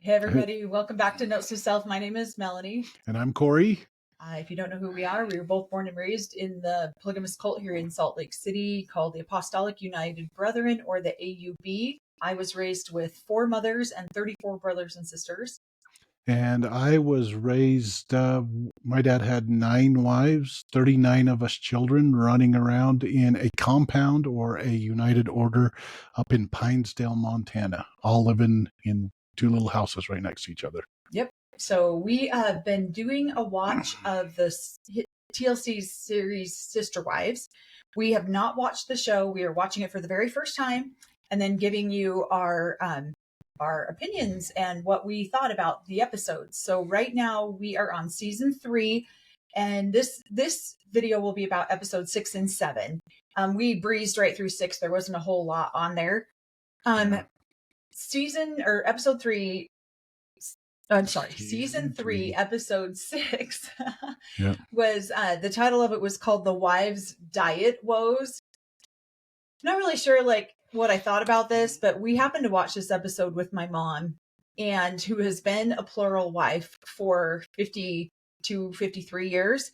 Hey, everybody. Welcome back to Notes to Self. My name is Melanie. And I'm Corey. If you don't know who we were both born and raised in the polygamous cult here in Salt Lake City called the Apostolic United Brethren, or the AUB. I was raised with 4 mothers and 34 brothers and sisters. And I was raised, my dad had 9 wives, 39 of us children running around in a compound or a United Order up in Pinesdale, Montana, all living in 2 little houses right next to each other. Yep. So we have been doing a watch of the TLC series Sister Wives. We have not watched the show. We are watching it for the very first time and then giving you our opinions and what we thought about the episodes. So right now we are on season 3, and this video will be about episode 6 and 7. We breezed right through 6. There wasn't a whole lot on there. Season 3, episode 6 was the title of it was called The Wives' Diet Woes. Not really sure what I thought about this, but we happened to watch this episode with my mom, and who has been a plural wife for 50 to 53 years.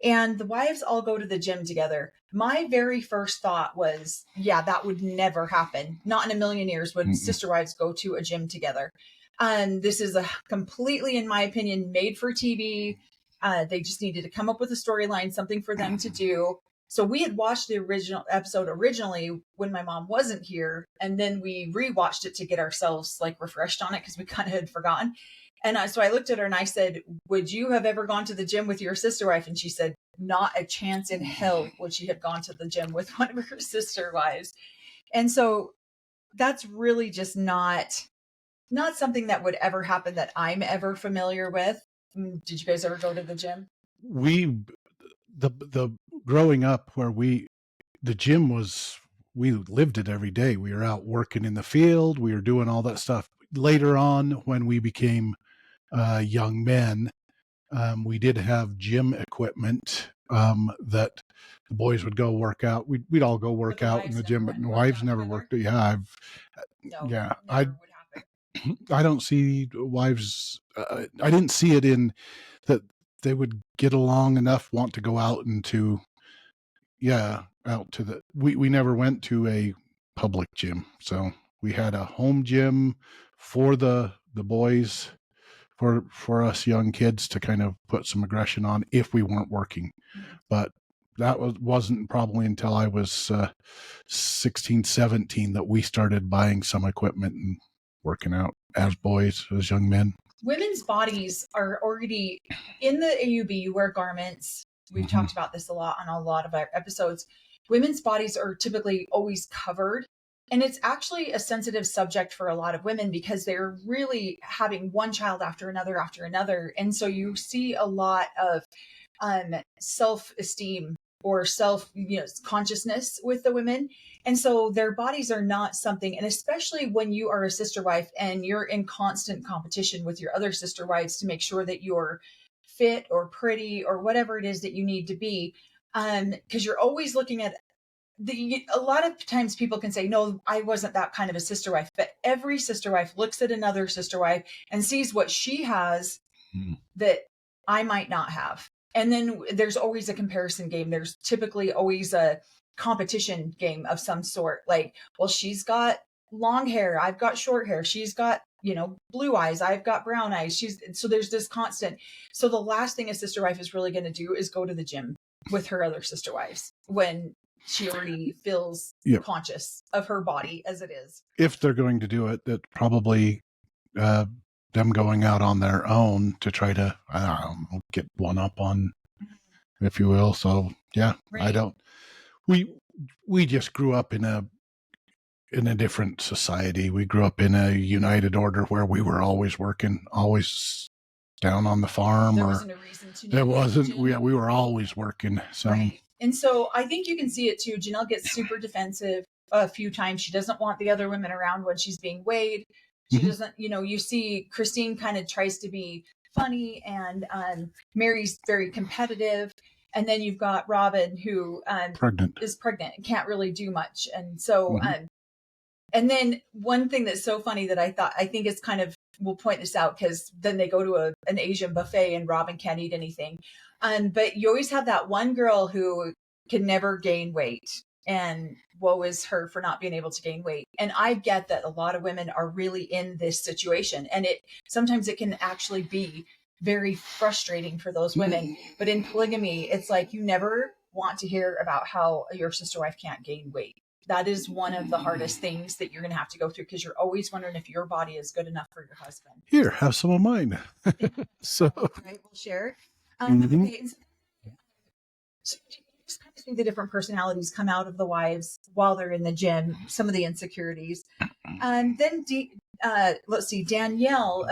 And the wives all go to the gym together. My very first thought was, yeah, that would never happen. Not in a million years would sister wives go to a gym together. This is a completely, in my opinion, made for TV. They just needed to come up with a storyline, something for them to do. So we had watched the original episode originally when my mom wasn't here, and then we rewatched it to get ourselves refreshed on it because we kind of had forgotten. And so I looked at her and I said, "Would you have ever gone to the gym with your sister wife?" And she said, "Not a chance in hell would she have gone to the gym with one of her sister wives." And so that's really just not something that would ever happen that I'm ever familiar with. Did you guys ever go to the gym? The growing up where the gym was, we lived it every day. We were out working in the field. We were doing all that stuff. Later on, when we became young men, we did have gym equipment that the boys would go work out. We'd all go work out in the gym, but the wives never worked. Yeah, I don't see wives. I didn't see it in that they would get along enough, want to go out into, out to the. We never went to a public gym, so we had a home gym for the boys, for us young kids to kind of put some aggression on if we weren't working. But that wasn't probably until I was 16, 17 that we started buying some equipment and working out as boys, as young men. Women's bodies are already in the AUB. You wear garments. We've talked about this a lot on a lot of our episodes. Women's bodies are typically always covered. And it's actually a sensitive subject for a lot of women because they're really having one child after another. And so you see a lot of self-esteem or consciousness with the women. And so their bodies are not something, and especially when you are a sister wife and you're in constant competition with your other sister wives to make sure that you're fit or pretty or whatever it is that you need to be. Because you're always looking at a lot of times people can say, no, I wasn't that kind of a sister wife, but every sister wife looks at another sister wife and sees what she has that I might not have. And then there's always a comparison game. There's typically always a competition game of some sort. Well, she's got long hair. I've got short hair. She's got, blue eyes. I've got brown eyes. So there's this constant. So the last thing a sister wife is really going to do is go to the gym with her other sister wives when she already feels conscious of her body as it is. If they're going to do it, that probably them going out on their own to try to, get one up on, if you will. So right. I don't. We just grew up in a different society. We grew up in a United Order where we were always working, always down on the farm. There wasn't a reason to. There wasn't. We were always working. So. Right. And so I think you can see it too. Janelle gets super defensive a few times. She doesn't want the other women around when she's being weighed. She doesn't, you see Christine kind of tries to be funny, and Mary's very competitive. And then you've got Robin, who is pregnant and can't really do much. And so, and then one thing that's so funny that I think is kind of will point this out because then they go to an Asian buffet and Robin can't eat anything. But you always have that one girl who can never gain weight, and woe is her for not being able to gain weight. And I get that a lot of women are really in this situation, and sometimes it can actually be very frustrating for those women. But in polygamy, it's like you never want to hear about how your sister wife can't gain weight. That is one of the hardest things that you're going to have to go through, because you're always wondering if your body is good enough for your husband. Here, have some of mine. So, right, we'll share. Okay, so just kind of see the different personalities come out of the wives while they're in the gym, some of the insecurities. And then let's see, Danielle,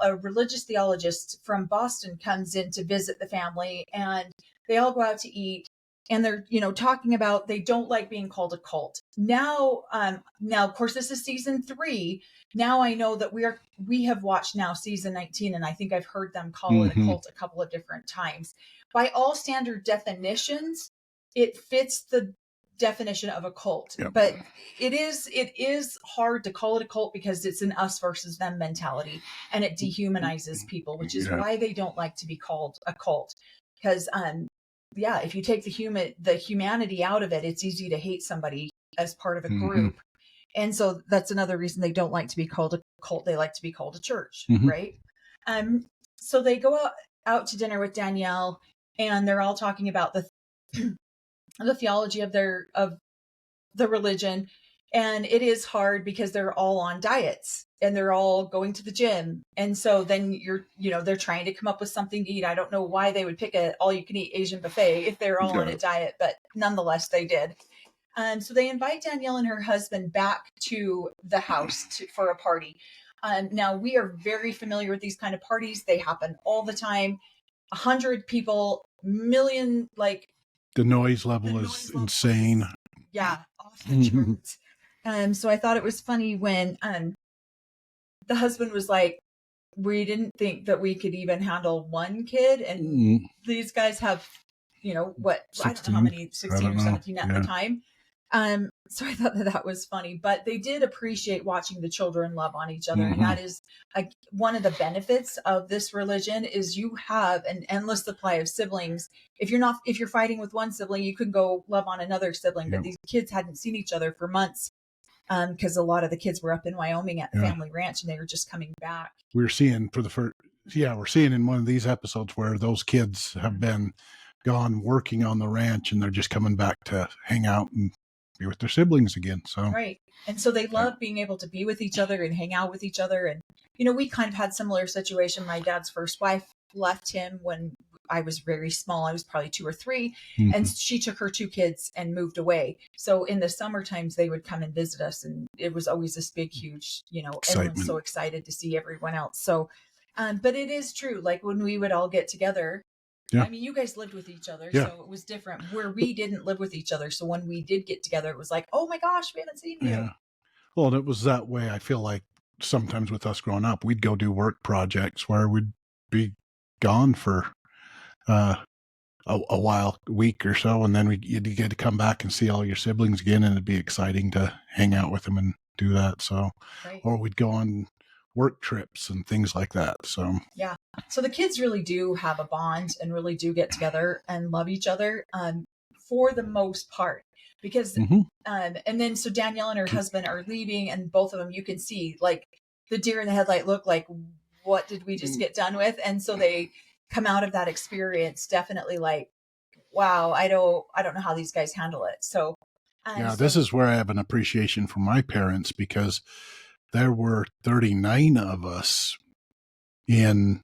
a religious theologist from Boston, comes in to visit the family, and they all go out to eat. And they're, talking about they don't like being called a cult. Now, of course, this is season 3. Now I know that we have watched now season 19, and I think I've heard them call it a cult a couple of different times. By all standard definitions, it fits the definition of a cult. Yep. But it is hard to call it a cult because it's an us versus them mentality, and it dehumanizes people, which is why they don't like to be called a cult. Because if you take the humanity out of it, it's easy to hate somebody as part of a group. And so that's another reason they don't like to be called a cult. They like to be called a church, right? So they go out to dinner with Danielle, and they're all talking about the theology of the religion. And it is hard because they're all on diets and they're all going to the gym. And so then they're trying to come up with something to eat. I don't know why they would pick a all you can eat Asian buffet if they're all on a diet, but nonetheless they did. So they invite Danielle and her husband back to the house for a party. Now we are very familiar with these kind of parties. They happen all the time. 100 people, million, the noise level is insane. Off the charts. So I thought it was funny when the husband was like, we didn't think that we could even handle one kid, and these guys have, 16, I don't know how many, 16 or 17 at the time. So I thought that was funny, but they did appreciate watching the children love on each other. And that is one of the benefits of this religion is you have an endless supply of siblings. If you're fighting with one sibling, you could go love on another sibling, but these kids hadn't seen each other for months. Because a lot of the kids were up in Wyoming at the family ranch, and they were just coming back. We're seeing we're seeing in one of these episodes where those kids have been gone working on the ranch, and they're just coming back to hang out and be with their siblings again. So right, and so they love being able to be with each other and hang out with each other. And we kind of had similar situation. My dad's first wife left him when I was very small. I was probably 2 or 3, and she took her 2 kids and moved away. So in the summer times, they would come and visit us, and it was always this big, huge, everyone's so excited to see everyone else. So, but it is true. Like when we would all get together, I mean, you guys lived with each other, so it was different. Where we didn't live with each other, so when we did get together, it was like, oh my gosh, we haven't seen you. Yeah. Well, and it was that way. I feel like sometimes with us growing up, we'd go do work projects where we'd be gone for a while, a week or so, and then you'd get to come back and see all your siblings again, and it'd be exciting to hang out with them and do that. So, or we'd go on work trips and things like that. So so the kids really do have a bond and really do get together and love each other for the most part, because and then so Danielle and her husband are leaving, and both of them, you can see like the deer in the headlight look like, what did we just get done with? And so they come out of that experience definitely like, wow, I don't know how these guys handle it. So this is where I have an appreciation for my parents, because there were 39 of us in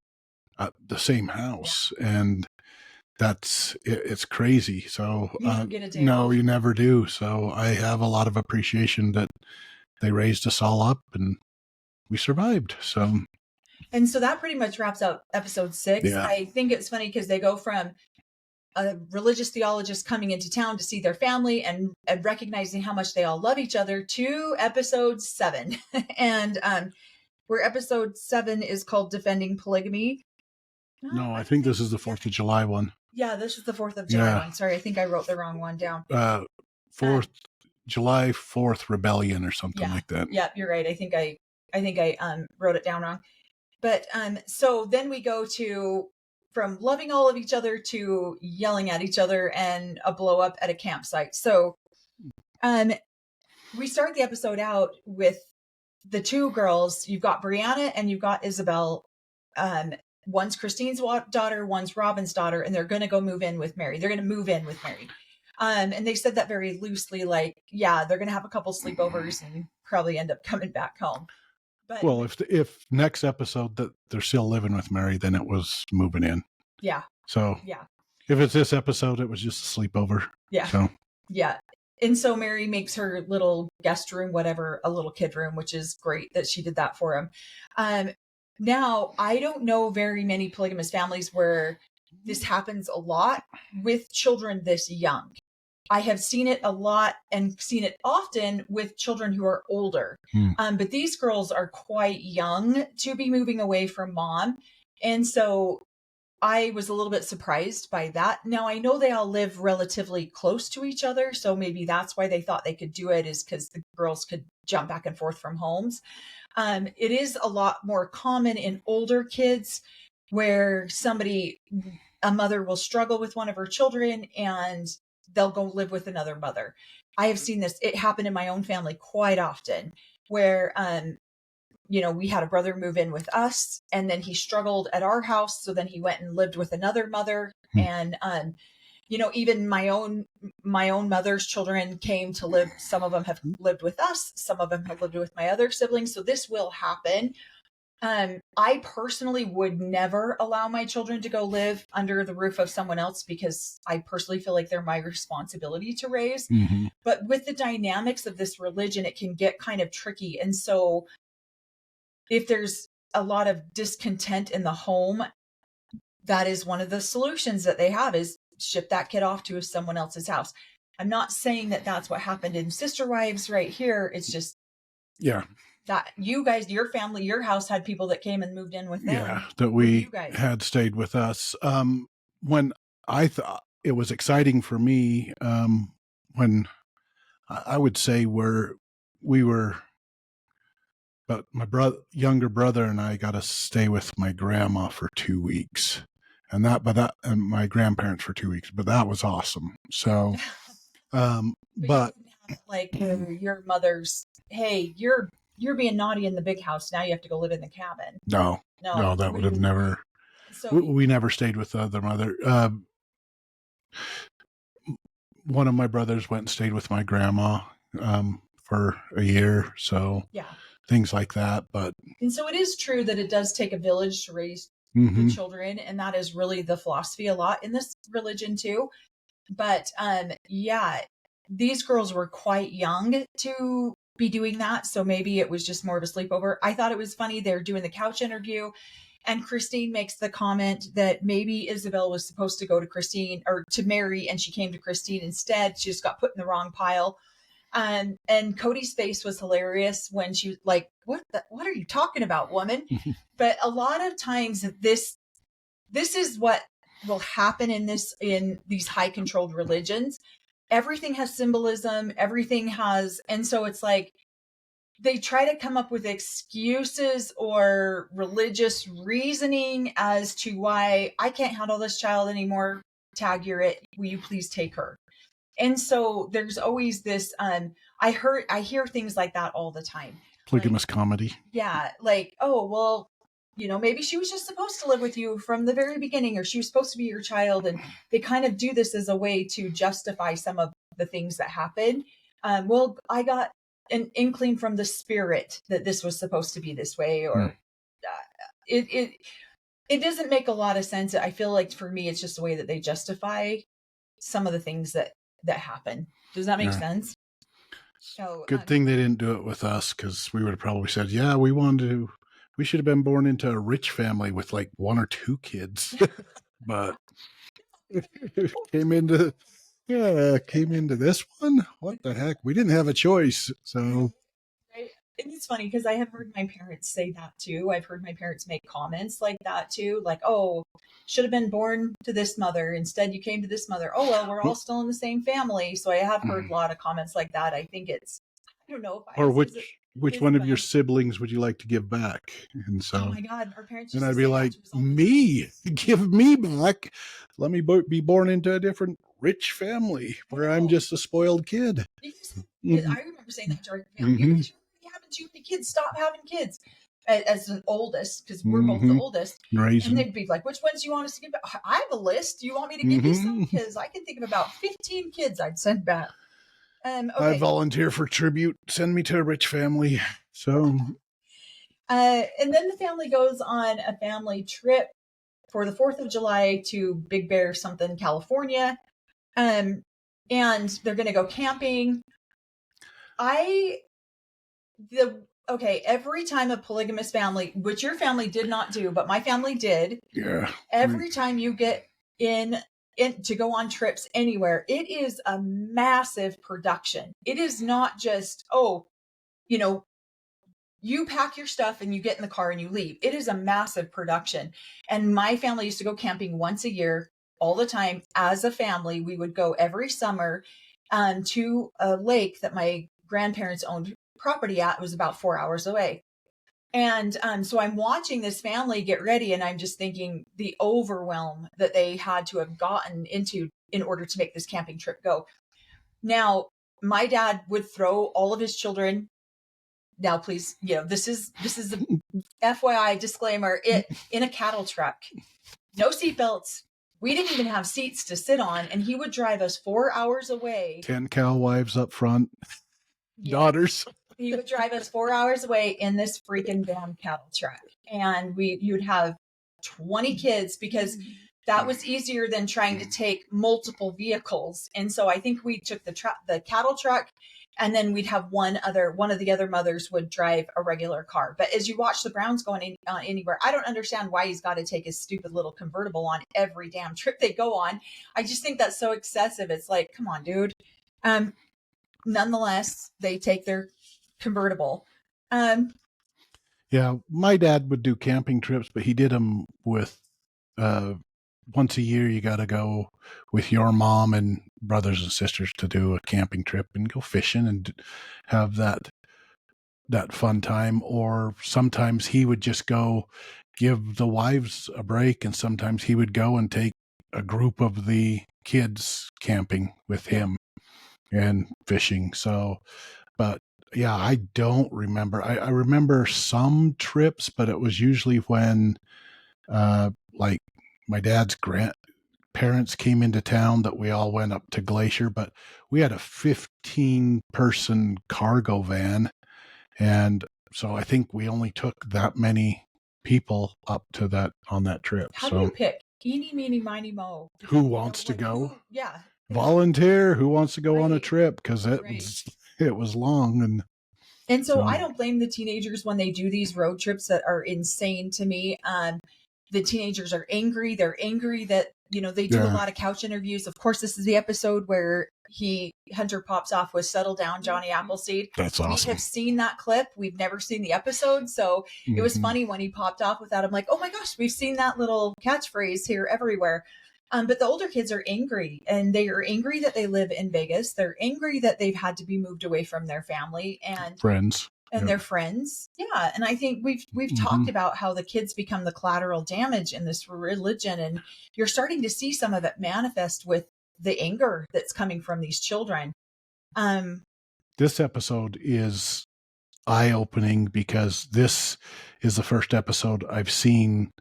the same house, and it's crazy. So you don't get a day no, off. You never do. So I have a lot of appreciation that they raised us all up and we survived. So. And so that pretty much wraps up episode 6. I think it's funny because they go from a religious theologist coming into town to see their family and recognizing how much they all love each other to episode 7. And where episode 7 is called Defending Polygamy. No, I think this is the 4th of July one. Yeah, this is the 4th of July one. Sorry, I think I wrote the wrong one down. July 4th Rebellion or something like that. Yeah, you're right. I think I wrote it down wrong. But so then we go to from loving all of each other to yelling at each other and a blow up at a campsite. So we start the episode out with the two girls. You've got Brianna and you've got Isabel. One's Christine's daughter, one's Robin's daughter, and they're going to go move in with Mary. They're going to move in with Mary. And they said that very loosely, like, yeah, they're going to have a couple sleepovers and probably end up coming back home. But well, if next episode that they're still living with Mary, then it was moving in. Yeah. So yeah, if it's this episode, it was just a sleepover. Yeah. So yeah. And so Mary makes her little guest room, whatever, a little kid room, which is great that she did that for him. Now, I don't know very many polygamous families where this happens a lot with children this young. I have seen it a lot and seen it often with children who are older. But these girls are quite young to be moving away from mom. And so I was a little bit surprised by that. Now, I know they all live relatively close to each other. So maybe that's why they thought they could do it, is because the girls could jump back and forth from homes. It is a lot more common in older kids where a mother will struggle with one of her children and they'll go live with another mother. I have seen this. It happened in my own family quite often where, we had a brother move in with us and then he struggled at our house. So then he went and lived with another mother. And, even my own mother's children came to live. Some of them have lived with us. Some of them have lived with my other siblings. So this will happen. I personally would never allow my children to go live under the roof of someone else because I personally feel like they're my responsibility to raise. Mm-hmm. But with the dynamics of this religion, it can get kind of tricky. And so if there's a lot of discontent in the home, that is one of the solutions that they have, is ship that kid off to someone else's house. I'm not saying that that's what happened in Sister Wives right here. It's just that you guys, your family, your house had people that came and moved in with them. Yeah, that we had stayed with us. When I thought it was exciting for me, when I would say we were, but my younger brother and I got to stay with my grandma for 2 weeks, and my grandparents for 2 weeks. But that was awesome. So, but like your mother's, hey, you're being naughty in the big house. Now you have to go live in the cabin. No, that would have never. So we never stayed with the other mother. One of my brothers went and stayed with my grandma for a year. So things like that. And so it is true that it does take a village to raise the children. And that is really the philosophy a lot in this religion too. But these girls were quite young to be doing that. So maybe it was just more of a sleepover. I thought it was funny. They're doing the couch interview and Christine makes the comment that maybe Isabel was supposed to go to Christine or to Mary and she came to Christine instead. She just got put in the wrong pile. And Cody's face was hilarious when she was like, what are you talking about, woman? But a lot of times this is what will happen in these high controlled religions. Everything has symbolism, and so it's like they try to come up with excuses or religious reasoning as to why I can't handle this child anymore. Tag, you're it. Will you please take her? And so there's always this, I hear things like that all the time. Polygamous comedy. Yeah. Like, oh, well, maybe she was just supposed to live with you from the very beginning, or she was supposed to be your child. And they kind of do this as a way to justify some of the things that happen. Well, I got an inkling from the spirit that this was supposed to be this way, or it doesn't make a lot of sense. I feel like for me, it's just the way that they justify some of the things that happen. Does that make sense? So good thing they didn't do it with us, because we would have probably said, yeah, we should have been born into a rich family with like 1 or 2 kids. But came into this one. What the heck? We didn't have a choice. So and it's funny because I have heard my parents say that too. I've heard my parents make comments like that too. Like, oh, should have been born to this mother. Instead, you came to this mother. Oh, well, we're all still in the same family. So I have heard a lot of comments like that. I think I don't know. which one of your siblings would you like to give back? And so, oh my God, our parents and used I'd to be say like, that to us all the me, give me back. Let me be born into a different rich family where I'm just a spoiled kid. I remember saying that to our family. You guys are having too many kids. Stop having kids. As the oldest, because we're both the oldest. And they'd be like, which ones do you want us to give back? I have a list. Do you want me to give you some? Because I can think of about 15 kids I'd send back. Okay. I volunteer for tribute. Send me to a rich family. So, and then the family goes on a family trip for the 4th of July to Big Bear something, California. And they're going to go camping. Every time a polygamous family, which your family did not do, but my family did. Yeah. Every time you get in to go on trips anywhere, it is a massive production. It is not just, you pack your stuff and you get in the car and you leave. It is a massive production. And my family used to go camping once a year, all the time. As a family, we would go every summer to a lake that my grandparents owned property at. It was about 4 hours away. And so I'm watching this family get ready, and I'm just thinking the overwhelm that they had to have gotten into in order to make this camping trip go. Now, my dad would throw all of his children. Now, please, this is the FYI disclaimer, in a cattle truck, no seatbelts. We didn't even have seats to sit on, and he would drive us 4 hours away. 10 cow wives up front, daughters. He would drive us 4 hours away in this freaking damn cattle truck. And you'd have 20 kids, because that was easier than trying to take multiple vehicles. And so I think we took the cattle truck, and then we'd have one of the other mothers would drive a regular car. But as you watch the Browns going anywhere, I don't understand why he's got to take his stupid little convertible on every damn trip they go on. I just think that's so excessive. It's like, come on, dude. Nonetheless, they take their convertible. Yeah, my dad would do camping trips, but he did them with once a year. You got to go with your mom and brothers and sisters to do a camping trip and go fishing and have that fun time. Or sometimes he would just go give the wives a break, and sometimes he would go and take a group of the kids camping with him and fishing. So, but yeah, I don't remember. I remember some trips, but it was usually when like my dad's grandparents came into town that we all went up to Glacier. But we had a 15-person cargo van, and so I think we only took that many people up to that on that trip. How do you pick? Eeny, meeny, miny, mo. Who wants to go? Yeah. Volunteer. Who wants to go on a trip? Because it was long. And so I don't blame the teenagers when they do these road trips that are insane to me. The teenagers are angry. They're angry that, they do a lot of couch interviews. Of course, this is the episode where Hunter pops off with Settle Down, Johnny Appleseed. That's awesome. We have seen that clip. We've never seen the episode. So it was funny when he popped off with that. I'm like, oh my gosh, we've seen that little catchphrase here everywhere. But the older kids are angry, and they are angry that they live in Vegas. They're angry that they've had to be moved away from their family and friends and their friends. Yeah. And I think we've talked about how the kids become the collateral damage in this religion. And you're starting to see some of it manifest with the anger that's coming from these children. This episode is eye-opening because this is the first episode I've seen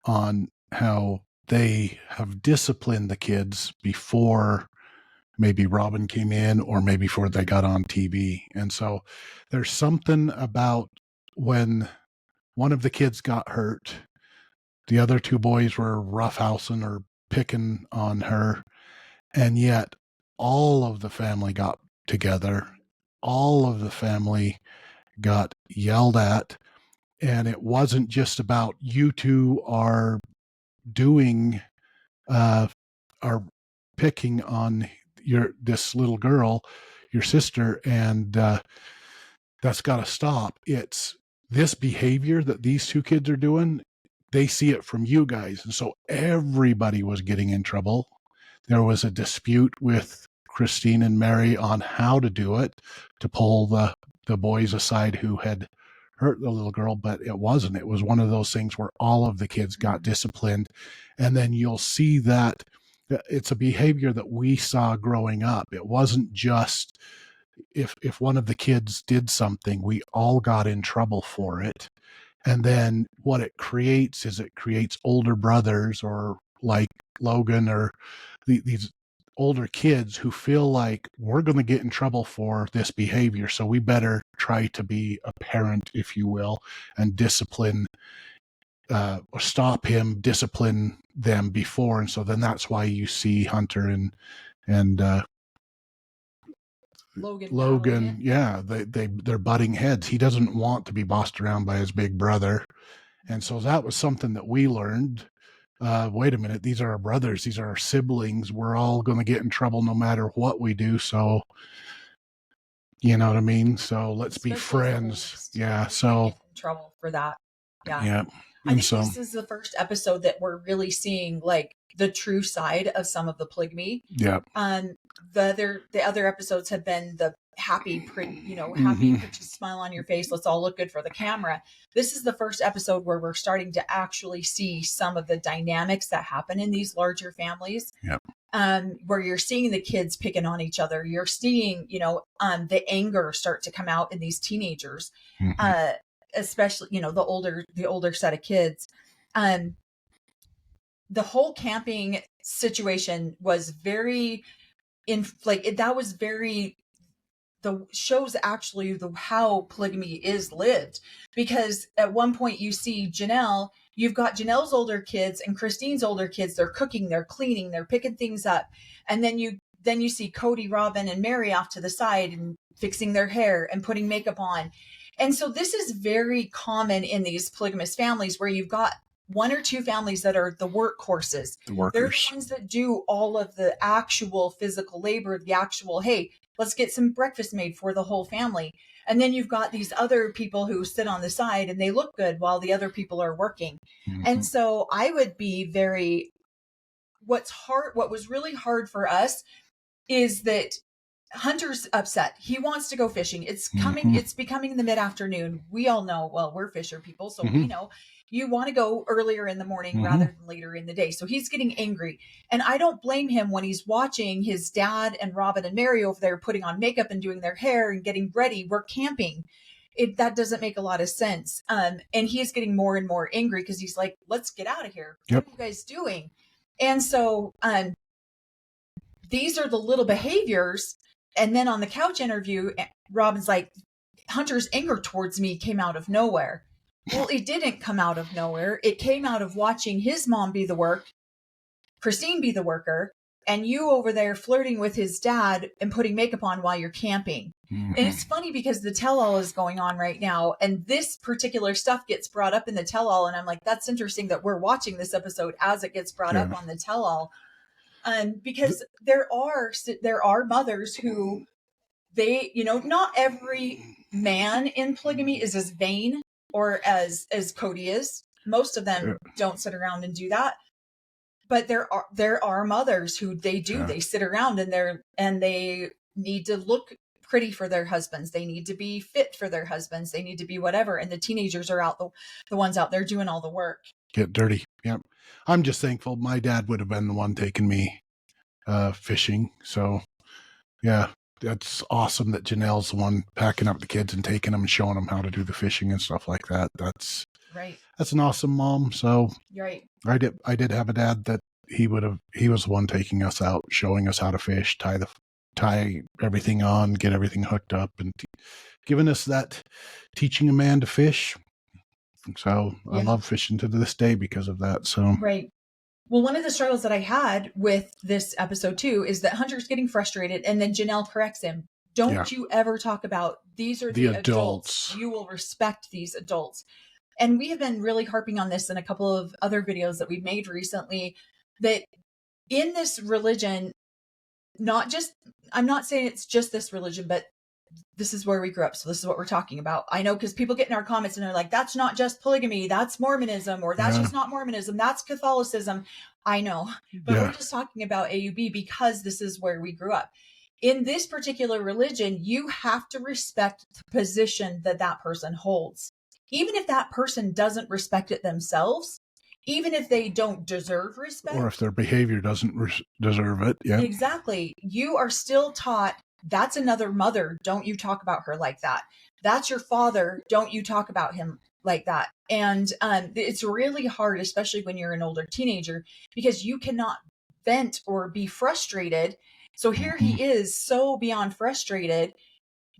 on how they have disciplined the kids before maybe Robin came in, or maybe before they got on TV. And so there's something about when one of the kids got hurt, the other two boys were roughhousing or picking on her, and yet all of the family got together. All of the family got yelled at, and it wasn't just about you two are doing are picking on this little girl, your sister, and that's got to stop. It's this behavior that these two kids are doing. They see it from you guys, and so everybody was getting in trouble. There was a dispute with Christine and Mary on how to do it, to pull the the boys aside who had hurt the little girl, but it wasn't. It was one of those things where all of the kids got disciplined. And then you'll see that it's a behavior that we saw growing up. It wasn't just if one of the kids did something, we all got in trouble for it. And then what it creates is it creates older brothers, or like Logan, or these older kids who feel like we're going to get in trouble for this behavior, so we better try to be a parent, if you will, and discipline, or stop him, discipline them before. And so then that's why you see Hunter and Logan, yeah, they're butting heads. He doesn't want to be bossed around by his big brother. And so that was something that we learned. Wait a minute, these are our brothers, these are our siblings. We're all going to get in trouble no matter what we do. So, you know what I mean? So let's be friends. Yeah. So get in trouble for that. Yeah. Yeah. I think this is the first episode that we're really seeing like the true side of some of the polygamy. Yeah. The other episodes have been the happy, happy, put a smile on your face. Let's all look good for the camera. This is the first episode where we're starting to actually see some of the dynamics that happen in these larger families. Yep. Where you're seeing the kids picking on each other. You're seeing, the anger start to come out in these teenagers, especially, the older set of kids. The whole camping situation was very the shows actually how polygamy is lived, because at one point you see you've got Janelle's older kids and Christine's older kids. They're cooking, they're cleaning, they're picking things up. And then you see Cody, Robin, and Mary off to the side and fixing their hair and putting makeup on. And so this is very common in these polygamous families where you've got one or two families that are the workhorses. The workers. They're the ones that do all of the actual physical labor, the actual, hey, let's get some breakfast made for the whole family. And then you've got these other people who sit on the side and they look good while the other people are working. And so I would be what was really hard for us is that Hunter's upset. He wants to go fishing. It's becoming the mid-afternoon. We all know, well, we're fisher people, so we know you want to go earlier in the morning rather than later in the day. So he's getting angry. And I don't blame him when he's watching his dad and Robin and Mary over there putting on makeup and doing their hair and getting ready. We're camping. That doesn't make a lot of sense. And he's getting more and more angry because he's like, let's get out of here. What are you guys doing? And so these are the little behaviors. And then on the couch interview, Robin's like, Hunter's anger towards me came out of nowhere. Well, it didn't come out of nowhere. It came out of watching his mom be the work, Christine be the worker, and you over there flirting with his dad and putting makeup on while you're camping. And it's funny because the tell-all is going on right now, and this particular stuff gets brought up in the tell-all, and I'm like, that's interesting that we're watching this episode as it gets brought up on the tell-all. Because there are mothers who not every man in polygamy is as vain or as Cody is. Most of them don't sit around and do that. But there are mothers who they sit around and they need to look pretty for their husbands. They need to be fit for their husbands. They need to be whatever. And the teenagers are the ones out there doing all the work. Get dirty. Yep. I'm just thankful my dad would have been the one taking me fishing. So yeah, that's awesome that Janelle's the one packing up the kids and taking them and showing them how to do the fishing and stuff like that. That's right. That's an awesome mom. So right. I did have a dad that he was the one taking us out, showing us how to fish, tie everything on, get everything hooked up, and giving us that teaching a man to fish. So I love fishing to this day because of that. So right. Well, one of the struggles that I had with this episode too is that Hunter's getting frustrated, and then Janelle corrects him. Don't you ever talk about these are the adults. You will respect these adults. And we have been really harping on this in a couple of other videos that we've made recently, that in this religion, I'm not saying it's just this religion, but this is where we grew up. So this is what we're talking about. I know because people get in our comments and they're like, that's not just polygamy, that's Mormonism, or that's just not Mormonism, that's Catholicism. I know, but we're just talking about AUB because this is where we grew up. in this particular religion, you have to respect the position that that person holds. Even if that person doesn't respect it themselves, even if they don't deserve respect. Or if their behavior doesn't deserve it. Yeah. Exactly. You are still taught, that's another mother. Don't you talk about her like that. That's your father. Don't you talk about him like that. And it's really hard, especially when you're an older teenager, because you cannot vent or be frustrated. So here he is, so beyond frustrated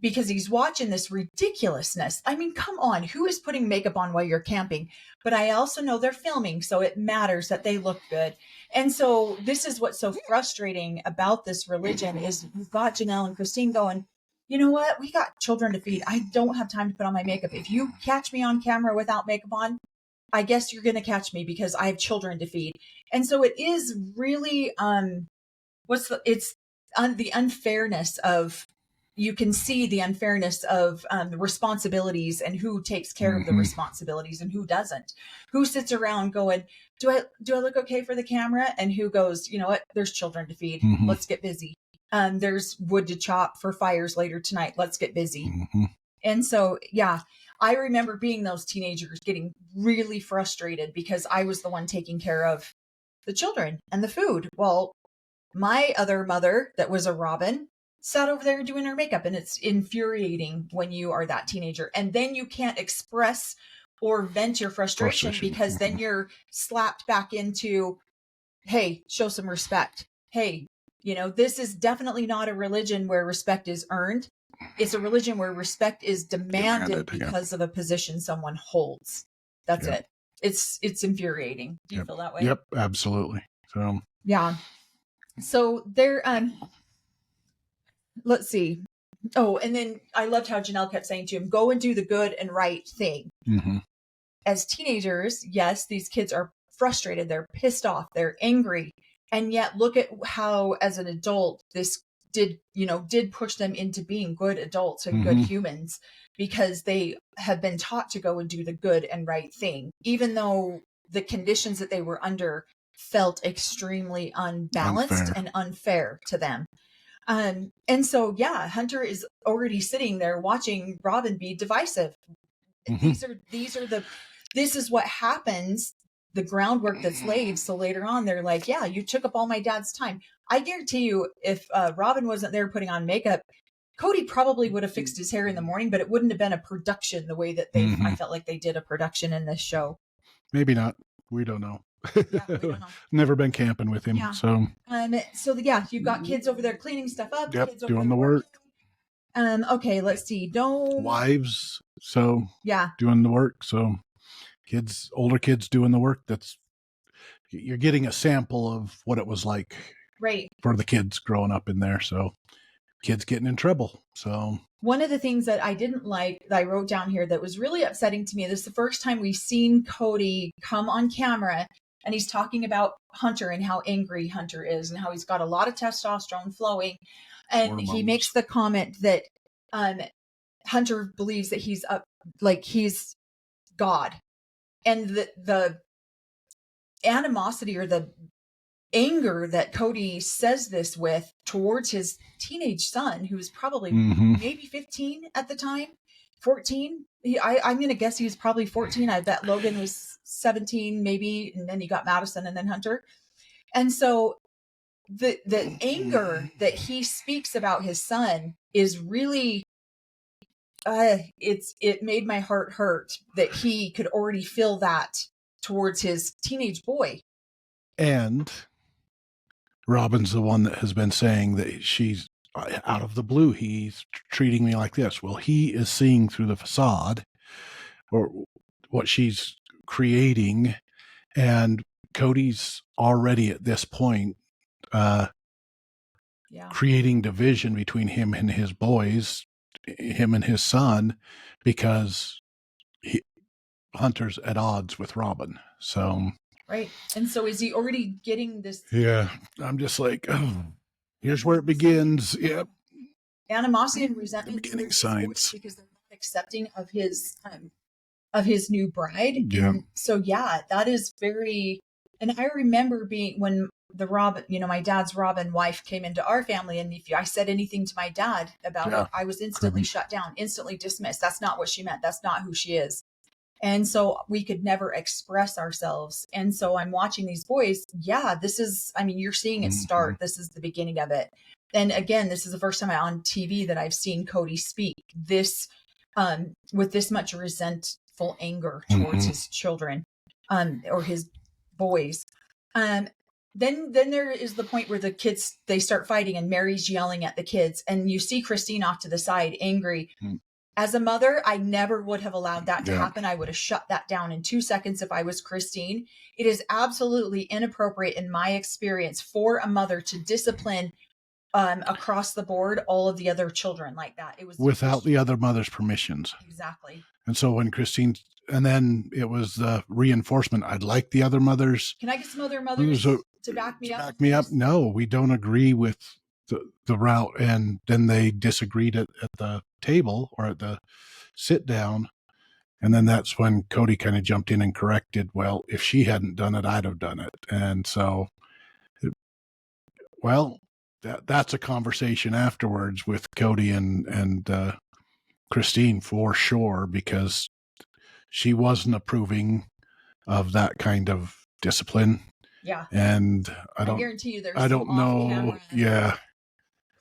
because he's watching this ridiculousness. I mean, come on, who is putting makeup on while you're camping? But I also know they're filming, so it matters that they look good. And so this is what's so frustrating about this religion is you've got Janelle and Christine going, you know what? We got children to feed. I don't have time to put on my makeup. If you catch me on camera without makeup on, I guess you're going to catch me because I have children to feed. And so it is really, the unfairness of, you can see the unfairness of the responsibilities and who takes care of the responsibilities and who doesn't, who sits around going, do I look okay for the camera? And who goes, you know what, there's children to feed. Let's get busy. There's wood to chop for fires later tonight. Let's get busy. And so, yeah, I remember being those teenagers getting really frustrated because I was the one taking care of the children and the food. Well, my other mother that was a Robin sat over there doing her makeup, and it's infuriating when you are that teenager. And then you can't express or vent your frustration because then you're slapped back into, hey, show some respect. Hey, you know, this is definitely not a religion where respect is earned. It's a religion where respect is demanded because of a position someone holds. That's it. It's infuriating. Do you feel that way? Yep, absolutely. So yeah. So there, let's see. Oh, and then I loved how Janelle kept saying to him, go and do the good and right thing. As teenagers, yes, these kids are frustrated. They're pissed off. They're angry. And yet look at how, as an adult, this did push them into being good adults and good humans, because they have been taught to go and do the good and right thing, even though the conditions that they were under felt extremely unbalanced and unfair to them. And so, yeah, Hunter is already sitting there watching Robin be divisive. This is what happens, the groundwork that's laid. So later on, they're like, yeah, you took up all my dad's time. I guarantee you, if Robin wasn't there putting on makeup, Cody probably would have fixed his hair in the morning, but it wouldn't have been a production the way that I felt like they did a production in this show. Maybe not. We don't know. We don't know. Never been camping with him. Yeah. So you've got kids over there cleaning stuff up. Yep, Kids over doing there the work. Okay, let's see. Wives. So yeah, doing the work. So older kids doing the work. You're getting a sample of what it was like for the kids growing up in there. So kids getting in trouble. So one of the things that I didn't like that I wrote down here that was really upsetting to me, this is the first time we've seen Cody come on camera, and he's talking about Hunter and how angry Hunter is and how he's got a lot of testosterone flowing. And he makes the comment that Hunter believes that he's he's God. And the animosity or the anger that Cody says this with towards his teenage son, who's probably maybe 15 at the time, 14. I'm going to guess he was probably 14. I bet Logan was 17 maybe, and then you got Madison and then Hunter. And so the anger that he speaks about his son is really it made my heart hurt that he could already feel that towards his teenage boy. And Robin's the one that has been saying that she's out of the blue, he's treating me like this. Well, he is seeing through the facade or what she's creating, and Cody's already at this point creating division between him and his boys, him and his son, because Hunter's at odds with Robin. So right. And so is he already getting this? Yeah. I'm just like, oh, here's where it begins. Yep. Animosity and resentment. The beginning signs. Because they're not accepting of his new bride. Yeah. And so, yeah, that is very, and I remember when my dad's Robin wife came into our family. And if I said anything to my dad about it, I was instantly shut down, instantly dismissed. That's not what she meant. That's not who she is. And so we could never express ourselves. And so I'm watching these boys. Yeah, you're seeing it start. This is the beginning of it. And again, this is the first time on TV that I've seen Cody speak this, with this much resentful anger towards his children, or his boys. Then there is the point where the kids, they start fighting and Mary's yelling at the kids, and you see Christine off to the side, angry. As a mother, I never would have allowed that to happen. I would have shut that down in 2 seconds if I was Christine. It is absolutely inappropriate in my experience for a mother to discipline across the board all of the other children like that. It was without the other mother's permissions. Exactly. And so when Christine, and then it was the reinforcement. I'd like the other mothers. Can I get some other mothers to back me up? Back me up? No, we don't agree with the route. And then they disagreed at the table or at the sit down. And then that's when Cody kind of jumped in and corrected, well, if she hadn't done it, I'd have done it. And so, that's a conversation afterwards with Cody and Christine for sure, because she wasn't approving of that kind of discipline. Yeah. And I guarantee you I don't know. Yeah.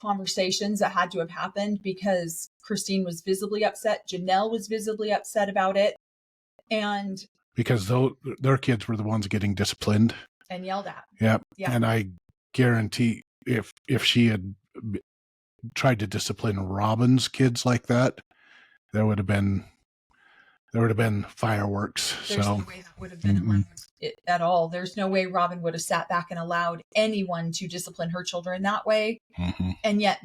Conversations that had to have happened because Christine was visibly upset. Janelle was visibly upset about it. And because their kids were the ones getting disciplined and yelled at. Yeah. And I guarantee if she had tried to discipline Robin's kids like that, there would have been fireworks. There's no way that would have been allowed at all. There's no way Robin would have sat back and allowed anyone to discipline her children that way. And yet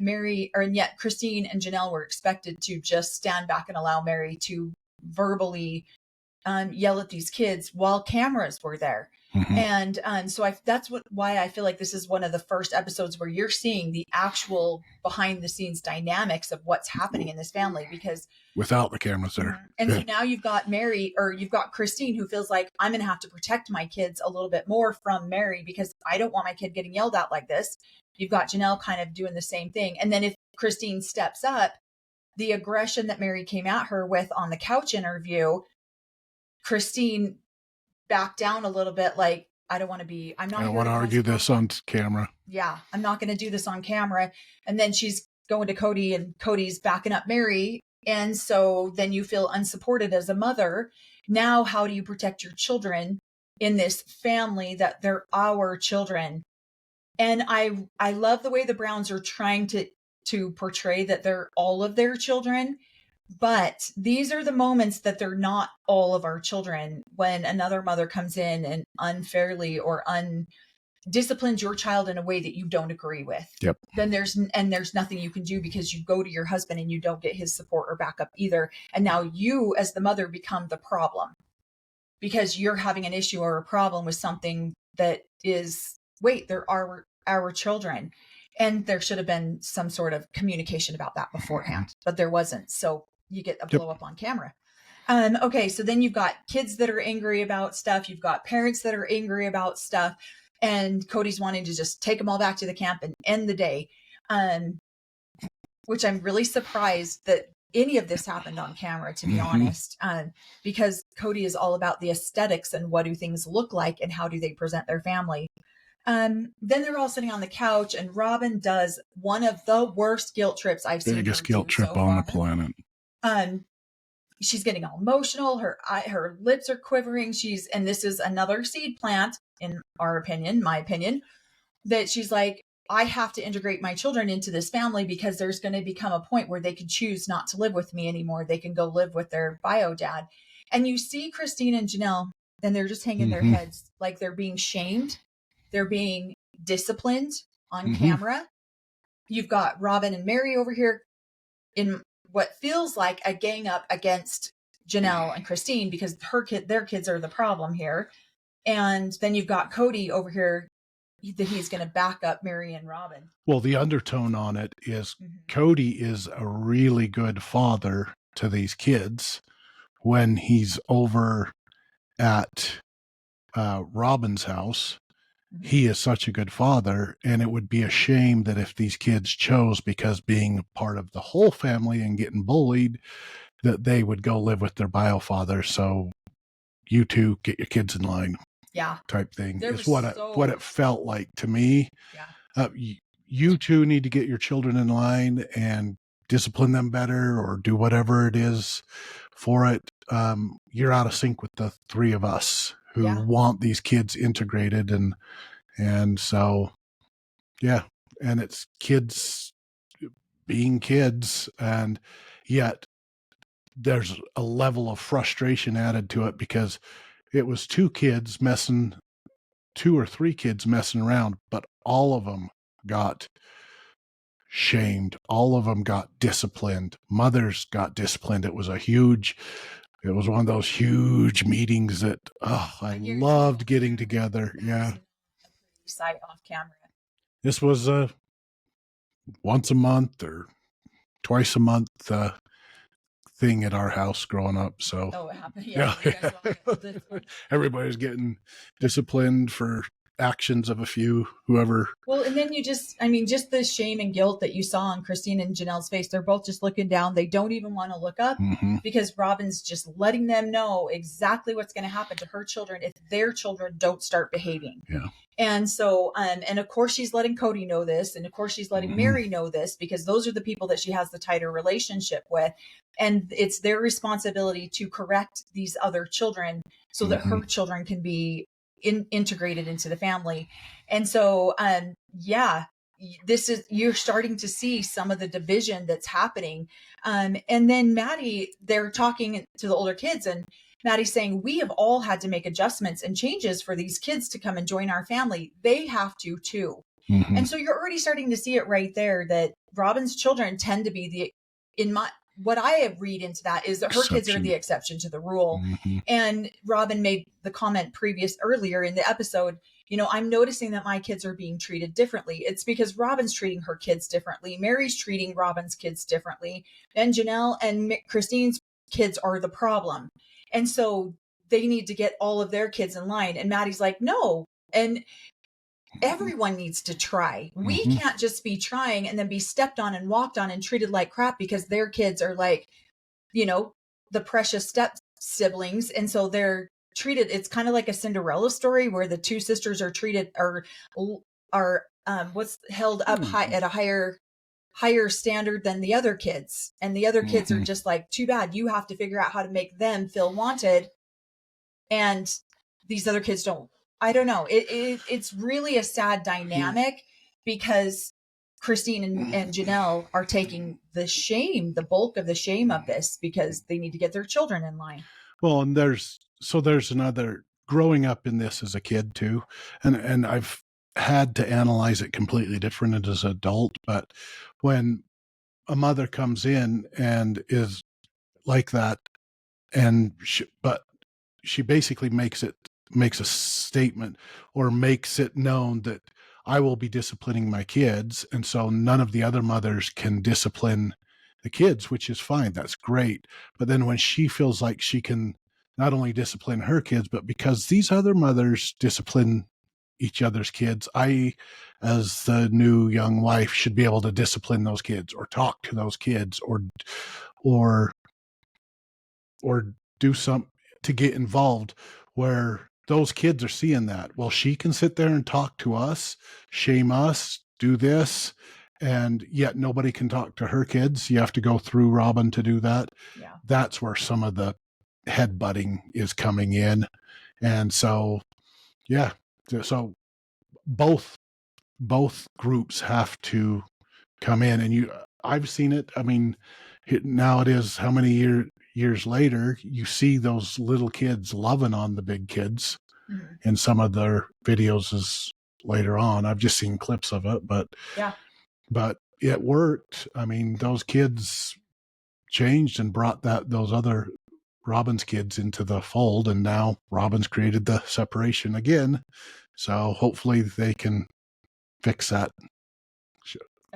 Christine and Janelle were expected to just stand back and allow Mary to verbally yell at these kids while cameras were there. And so that's why I feel like this is one of the first episodes where you're seeing the actual behind the scenes dynamics of what's happening in this family, because without the cameras there. And so now you've got you've got Christine, who feels like I'm going to have to protect my kids a little bit more from Mary because I don't want my kid getting yelled at like this. You've got Janelle kind of doing the same thing. And then if Christine steps up, the aggression that Mary came at her with on the couch interview, Christine back down a little bit, like, I don't want to argue this on camera. Yeah, I'm not going to do this on camera. And then she's going to Cody, and Cody's backing up Mary. And so then you feel unsupported as a mother. Now, how do you protect your children in this family that they're our children? And I love the way the Browns are trying to portray that they're all of their children. But these are the moments that they're not all of our children, when another mother comes in and unfairly or disciplines your child in a way that you don't agree with. Yep. Then there's nothing you can do, because you go to your husband and you don't get his support or backup either. And now you as the mother become the problem, because you're having an issue or a problem with something that is, they're our children. And there should have been some sort of communication about that beforehand, but there wasn't. So you get a blow up on camera. Okay. So then you've got kids that are angry about stuff. You've got parents that are angry about stuff. And Cody's wanting to just take them all back to the camp and end the day. Which I'm really surprised that any of this happened on camera, to be honest, because Cody is all about the aesthetics and what do things look like and how do they present their family. Then they're all sitting on the couch, and Robin does one of the worst guilt trips I've seen. Biggest guilt trip on the planet. She's getting all emotional. Her lips are quivering. And this is another seed plant, in my opinion, that she's like, I have to integrate my children into this family, because there's going to become a point where they can choose not to live with me anymore. They can go live with their bio dad. And you see Christine and Janelle, and they're just hanging their heads like they're being shamed. They're being disciplined on camera. You've got Robin and Mary over here in what feels like a gang up against Janelle and Christine, because their kids are the problem here. And then you've got Cody over here that he's going to back up Mary and Robin. Well, the undertone on it is Cody is a really good father to these kids when he's over at Robin's house. he is such a good father, and it would be a shame that if these kids chose, because being part of the whole family and getting bullied, that they would go live with their bio father. So you two get your kids in line. Yeah. Type thing There is was what it felt like to me. Yeah. You two need to get your children in line and discipline them better, or do whatever it is for it. You're out of sync with the three of us who Yeah. want these kids integrated, and so yeah, and it's kids being kids, and yet there's a level of frustration added to it because it was two or three kids messing around, but all of them got shamed. All of them got disciplined. Mothers got disciplined. It was one of those huge meetings that, I loved getting together. Yeah. Sight off camera. This was once a month or twice a month thing at our house growing up. So it happened. Yeah. Everybody's getting disciplined for actions of a few, whoever. Well, and then just the shame and guilt that you saw on Christine and Janelle's face. They're both just looking down. They don't even want to look up because Robin's just letting them know exactly what's going to happen to her children if their children don't start behaving. Yeah. And so, and of course she's letting Cody know this. And of course she's letting Mary know this, because those are the people that she has the tighter relationship with. And it's their responsibility to correct these other children so that her children can be integrated into the family. And so, you're starting to see some of the division that's happening. And then Maddie, they're talking to the older kids, and Maddie's saying, we have all had to make adjustments and changes for these kids to come and join our family. They have to too. And so you're already starting to see it right there, that Robin's children tend to be what I read into that is that her kids are the exception to the rule. And Robin made the comment earlier in the episode, I'm noticing that my kids are being treated differently. It's because Robin's treating her kids differently. Mary's treating Robin's kids differently. And Janelle and Christine's kids are the problem. And so they need to get all of their kids in line. And Maddie's like, no. And everyone needs to try. We can't just be trying and then be stepped on and walked on and treated like crap because their kids are like, the precious step siblings. And so they're treated. It's kind of like a Cinderella story where the two sisters are treated are what's held up high at a higher standard than the other kids. And the other kids are just like, too bad. You have to figure out how to make them feel wanted. And these other kids don't. I don't know. It's really a sad dynamic because Christine and Janelle are taking the bulk of the shame of this because they need to get their children in line. Well, and there's another growing up in this as a kid too. And I've had to analyze it completely different as an adult. But when a mother comes in and is like that, and she basically makes a statement or makes it known that I will be disciplining my kids. And so none of the other mothers can discipline the kids, which is fine. That's great. But then when she feels like she can not only discipline her kids, but because these other mothers discipline each other's kids, I, as the new young wife, should be able to discipline those kids or talk to those kids or do something to get involved where those kids are seeing that. Well, she can sit there and talk to us, shame us, do this, and yet nobody can talk to her kids. You have to go through Robin to do that. Yeah. That's where some of the headbutting is coming in. And so, yeah. So both groups have to come in, and I've seen it. I mean, now it is how many years later, you see those little kids loving on the big kids in some of their videos is later on. I've just seen clips of it, but it worked. I mean, those kids changed and brought those other Robin's kids into the fold, and now Robin's created the separation again. So hopefully they can fix that.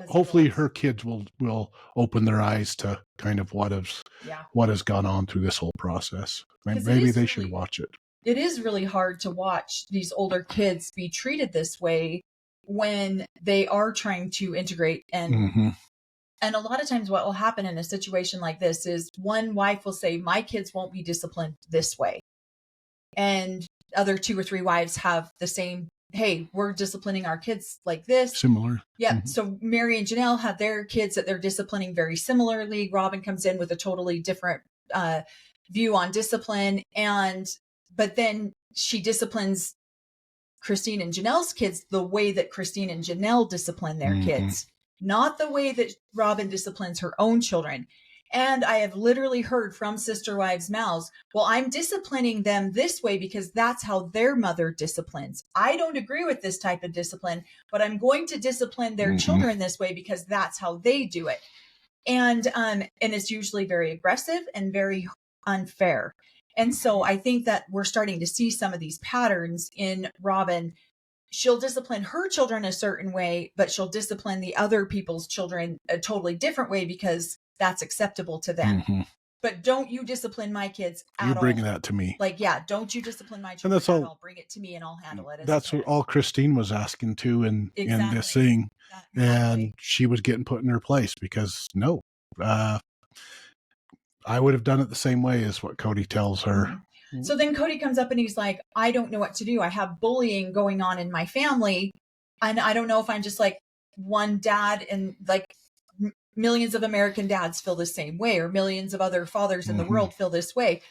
Hopefully her kids will open their eyes to kind of what has gone on through this whole process. Maybe they should watch it. it is really hard to watch these older kids be treated this way when they are trying to integrate. And a lot of times what will happen in a situation like this is one wife will say, my kids won't be disciplined this way. And other 2 or 3 wives have the same, hey, we're disciplining our kids like this. Similar. Yeah. So Mary and Janelle have their kids that they're disciplining very similarly. Robin comes in with a totally different view on discipline. But then she disciplines Christine and Janelle's kids the way that Christine and Janelle discipline their kids, not the way that Robin disciplines her own children. And I have literally heard from sister wives' mouths, well, I'm disciplining them this way because that's how their mother disciplines. I don't agree with this type of discipline, but I'm going to discipline their children this way because that's how they do it. And it's usually very aggressive and very unfair. And so I think that we're starting to see some of these patterns in Robin. She'll discipline her children a certain way, but she'll discipline the other people's children a totally different way because that's acceptable to them. But don't you discipline my kids at all. You bring that to me. Like, yeah, don't you discipline my children at all. Bring it to me and I'll handle it. That's what all Christine was asking too in this thing. And she was getting put in her place because no, I would have done it the same way as what Cody tells her. So then Cody comes up and he's like, I don't know what to do. I have bullying going on in my family. And I don't know if I'm just like one dad, and like millions of American dads feel the same way, or millions of other fathers in the world feel this way.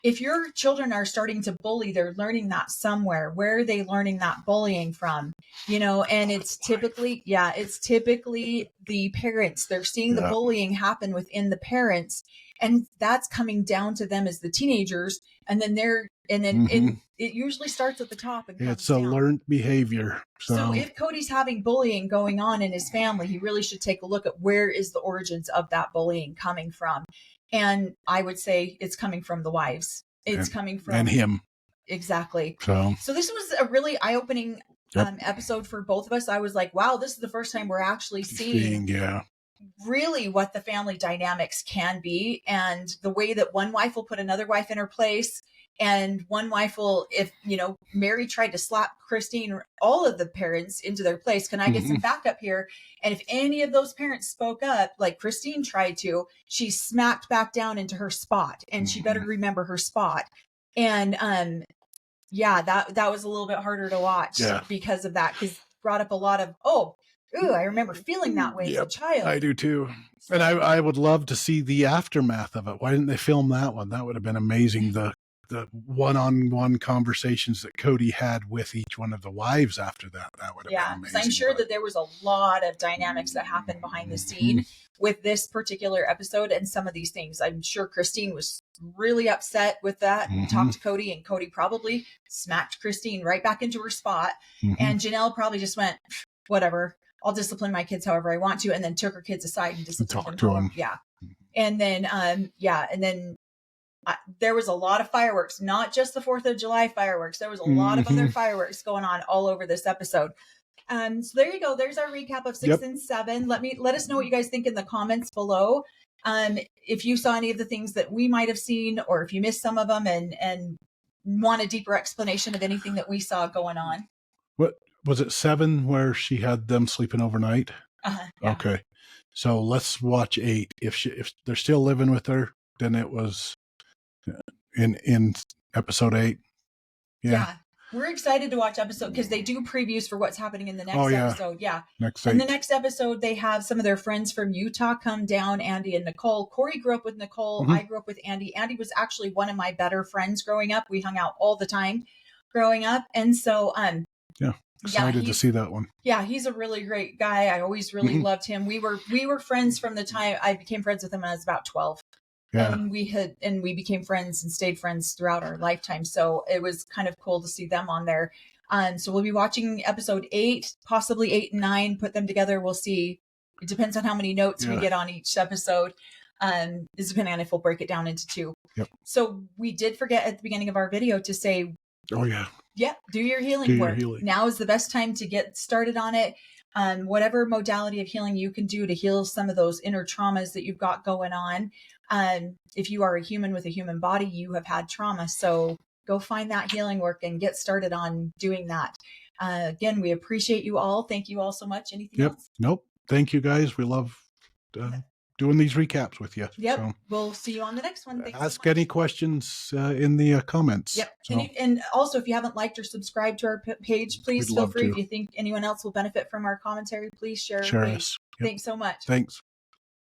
If your children are starting to bully, they're learning that somewhere. Where are they learning that bullying from? And it's typically, the parents. They're seeing the bullying happen within the parents. And that's coming down to them as the teenagers. And then it usually starts at the top. And it's a learned behavior. So if Cody's having bullying going on in his family, he really should take a look at where is the origins of that bullying coming from. And I would say it's coming from the wives. It's coming from and him. Exactly. So this was a really eye-opening episode for both of us. I was like, wow, this is the first time we're actually seeing really what the family dynamics can be, and the way that one wife will put another wife in her place. And one wife will, if, Mary tried to slap Christine or all of the parents into their place, can I get some backup here? And if any of those parents spoke up, like Christine tried to, she smacked back down into her spot, and she better remember her spot. And, that was a little bit harder to watch because of that, because brought up a lot of, I remember feeling that way as a child. I do too. And I would love to see the aftermath of it. Why didn't they film that one? That would have been amazing. The one-on-one conversations that Cody had with each one of the wives after that would have been amazing. I'm sure that there was a lot of dynamics that happened behind the scene with this particular episode and some of these things. I'm sure Christine was really upset with that and talked to Cody, and Cody probably smacked Christine right back into her spot. And Janelle probably just went, whatever, I'll discipline my kids however I want to, and then took her kids aside and disciplined them. Yeah. And then, there was a lot of fireworks, not just the 4th of July fireworks. There was a lot of other fireworks going on all over this episode. So there you go. There's our recap of 6 and 7. Let us know what you guys think in the comments below. If you saw any of the things that we might have seen, or if you missed some of them and want a deeper explanation of anything that we saw going on. What was it, 7 where she had them sleeping overnight? Okay. So let's watch 8. If they're still living with her, then it was in episode 8. We're excited to watch episode, because they do previews for what's happening in the next episode. In the next episode, they have some of their friends from Utah come down, Andy and Nicole. Corey grew up with Nicole. I grew up with Andy. Andy was actually one of my better friends growing up. We hung out all the time growing up. And so excited to see that one. He's a really great guy. I always really loved him. We were friends from the time I became friends with him when I was about 12. And we became friends and stayed friends throughout our lifetime. So it was kind of cool to see them on there. So we'll be watching episode 8, possibly 8 and 9, put them together. We'll see. It depends on how many notes we get on each episode. Is depending on if we'll break it down into 2. So we did forget at the beginning of our video to say, do your healing work. Now is the best time to get started on it. Whatever modality of healing you can do to heal some of those inner traumas that you've got going on. If you are a human with a human body, you have had trauma. So go find that healing work and get started on doing that. Again, we appreciate you all. Thank you all so much. Anything else? Nope. Thank you guys. We love doing these recaps with you. Yep. So we'll see you on the next one. Thanks ask so much. any questions in the comments. Yep. So, and also, if you haven't liked or subscribed to our page, please feel free. To. If you think anyone else will benefit from our commentary, please share. Share us. Yep. Thanks so much. Thanks.